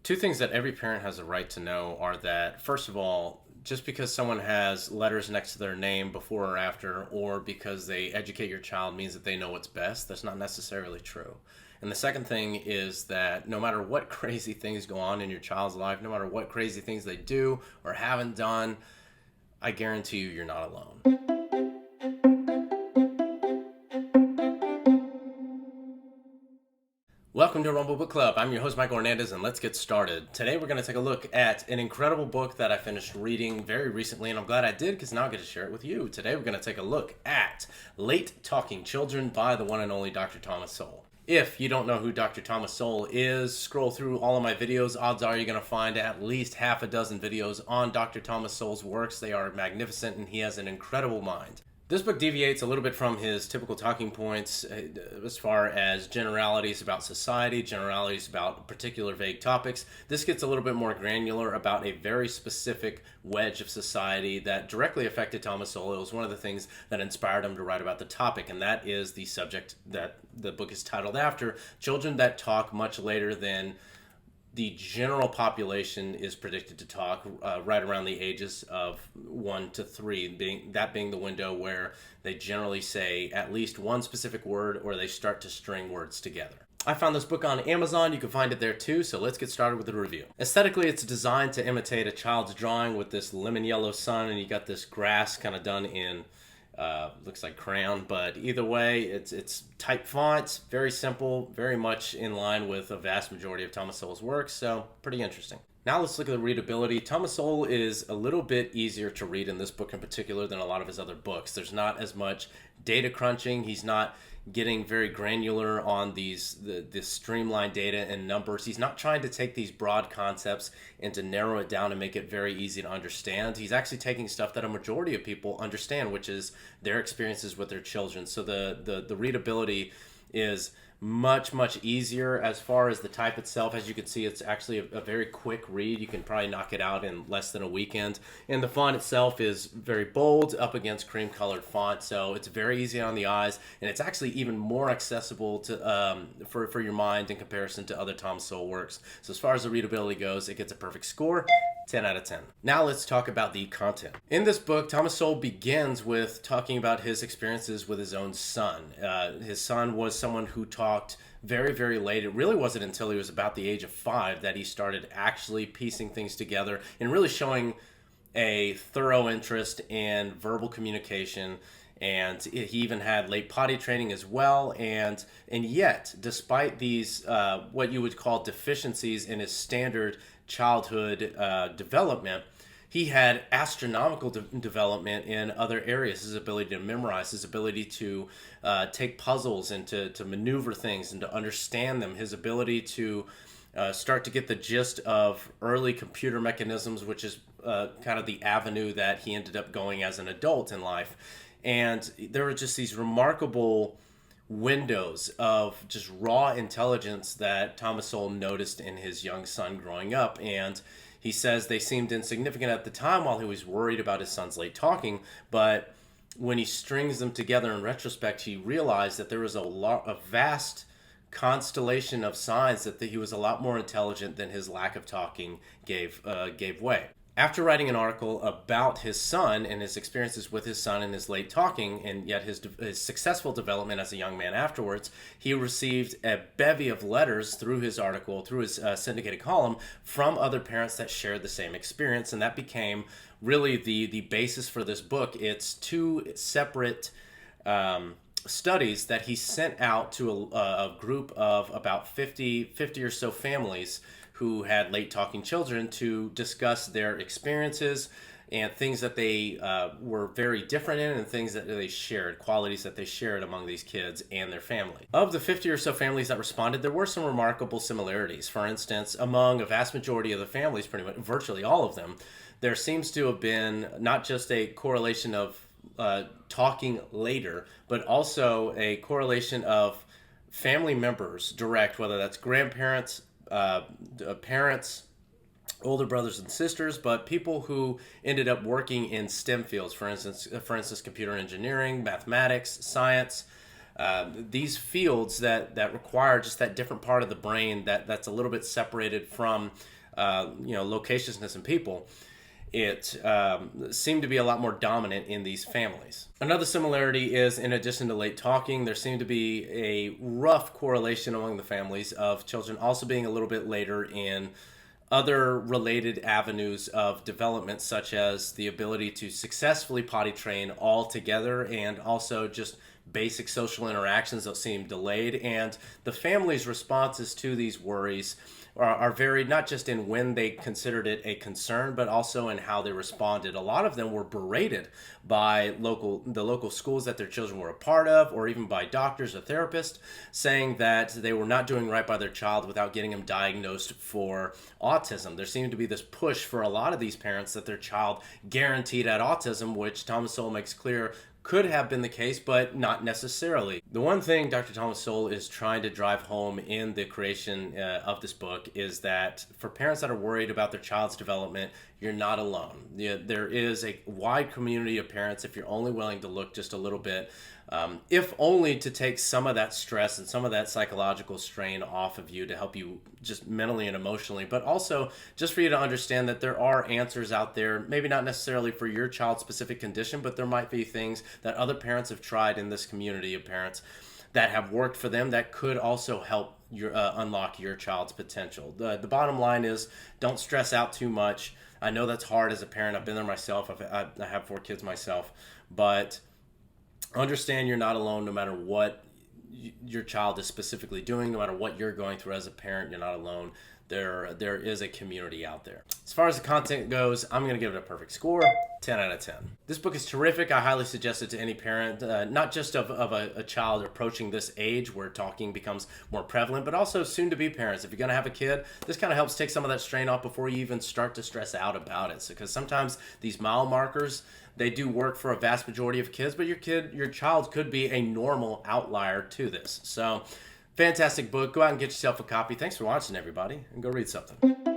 Two things that every parent has a right to know are that, first of all, just because someone has letters next to their name before or after, or because they educate your child means that they know what's best, that's not necessarily true. And the second thing is that no matter what crazy things go on in your child's life, no matter what crazy things they do or haven't done, I guarantee you're not alone. Welcome to Rumble Book Club. I'm your host, Michael Hernandez, and let's get started. Today we're going to take a look at an incredible book that I finished reading very recently, and I'm glad I did because now I get to share it with you. Today we're going to take a look at Late Talking Children by the one and only Dr. Thomas Sowell. If you don't know who Dr. Thomas Sowell is, scroll through all of my videos. Odds are you're going to find at least half a dozen videos on Dr. Thomas Sowell's works. They are magnificent, and he has an incredible mind. This book deviates a little bit from his typical talking points as far as generalities about society, generalities about particular vague topics. This gets a little bit more granular about a very specific wedge of society that directly affected Thomas Sowell. It was one of the things that inspired him to write about the topic, and that is the subject that the book is titled after, children that talk much later than the general population is predicted to talk, right around the ages of 1 to 3, being the window where they generally say at least one specific word or they start to string words together. I found this book on Amazon. You can find it there too, so let's get started with the review. Aesthetically, it's designed to imitate a child's drawing with this lemon yellow sun, and you got this grass kind of done in looks like crayon, but either way, it's type fonts, very simple, very much in line with a vast majority of Thomas Sowell's works, so pretty interesting. Now let's look at the readability. Thomas Sowell is a little bit easier to read in this book in particular than a lot of his other books. There's not as much data crunching. He's not getting very granular on this streamlined data and numbers. He's not trying to take these broad concepts and to narrow it down and make it very easy to understand. He's actually taking stuff that a majority of people understand, which is their experiences with their children. So the readability is much easier. As far as the type itself, as you can see, it's actually a very quick read. You can probably knock it out in less than a weekend, and the font itself is very bold up against cream colored font, so it's very easy on the eyes, and it's actually even more accessible to for your mind in comparison to other Thomas Sowell works. So as far as the readability goes, it gets a perfect score, 10 out of 10. Now let's talk about the content. In this book, Thomas Sowell begins with talking about his experiences with his own son. His son was someone who talked very late. It really wasn't until he was about the age of 5 that he started actually piecing things together and really showing a thorough interest in verbal communication. And he even had late potty training as well. And yet, despite these what you would call deficiencies in his standard childhood development, he had astronomical development in other areas. His ability to memorize, his ability to take puzzles and to maneuver things and to understand them, his ability to start to get the gist of early computer mechanisms, which is kind of the avenue that he ended up going as an adult in life. And there were just these remarkable windows of just raw intelligence that Thomas Sowell noticed in his young son growing up. And he says they seemed insignificant at the time while he was worried about his son's late talking, but when he strings them together in retrospect, he realized that there was a vast constellation of signs that he was a lot more intelligent than his lack of talking gave way. After writing an article about his son and his experiences with his son and his late talking, and yet his successful development as a young man afterwards, he received a bevy of letters through his article, through his syndicated column, from other parents that shared the same experience, and that became really the basis for this book. It's 2 separate studies that he sent out to a group of about 50 or so families who had late talking children to discuss their experiences and things that they were very different in and things that they shared, qualities that they shared among these kids and their family. Of the 50 or so families that responded, there were some remarkable similarities. For instance, among a vast majority of the families, pretty much virtually all of them, there seems to have been not just a correlation of talking later, but also a correlation of family members direct, whether that's grandparents, parents, older brothers and sisters, but people who ended up working in STEM fields, for instance, computer engineering, mathematics, science, these fields that require just that different part of the brain that's a little bit separated from locatiousness in people, it seemed to be a lot more dominant in these families. Another similarity is, in addition to late talking, there seemed to be a rough correlation among the families of children also being a little bit later in other related avenues of development, such as the ability to successfully potty train all together, and also just basic social interactions that seem delayed. And the family's responses to these worries are varied, not just in when they considered it a concern, but also in how they responded. A lot of them were berated by the local schools that their children were a part of, or even by doctors or therapists, saying that they were not doing right by their child without getting them diagnosed for autism. There seemed to be this push for a lot of these parents that their child guaranteed had autism, which Thomas Sowell makes clear could have been the case, but not necessarily. The one thing Dr. Thomas Sowell is trying to drive home in the creation of this book is that for parents that are worried about their child's development, you're not alone. There is a wide community of parents, if you're only willing to look just a little bit, if only to take some of that stress and some of that psychological strain off of you, to help you just mentally and emotionally, but also just for you to understand that there are answers out there, maybe not necessarily for your child's specific condition, but there might be things that other parents have tried in this community of parents that have worked for them that could also help unlock your child's potential. The bottom line is, don't stress out too much. I know that's hard as a parent. I've been there myself. I have 4 kids myself, but understand you're not alone. No matter what your child is specifically doing, no matter what you're going through as a parent, you're not alone. There is a community out there. As far as the content goes, I'm going to give it a perfect score, 10 out of 10. This book is terrific. I highly suggest it to any parent, not just of a child approaching this age where talking becomes more prevalent, but also soon-to-be parents. If you're going to have a kid, this kind of helps take some of that strain off before you even start to stress out about it. Because sometimes these mile markers, they do work for a vast majority of kids, but your child could be a normal outlier to this. So, fantastic book. Go out and get yourself a copy. Thanks for watching, everybody, and go read something.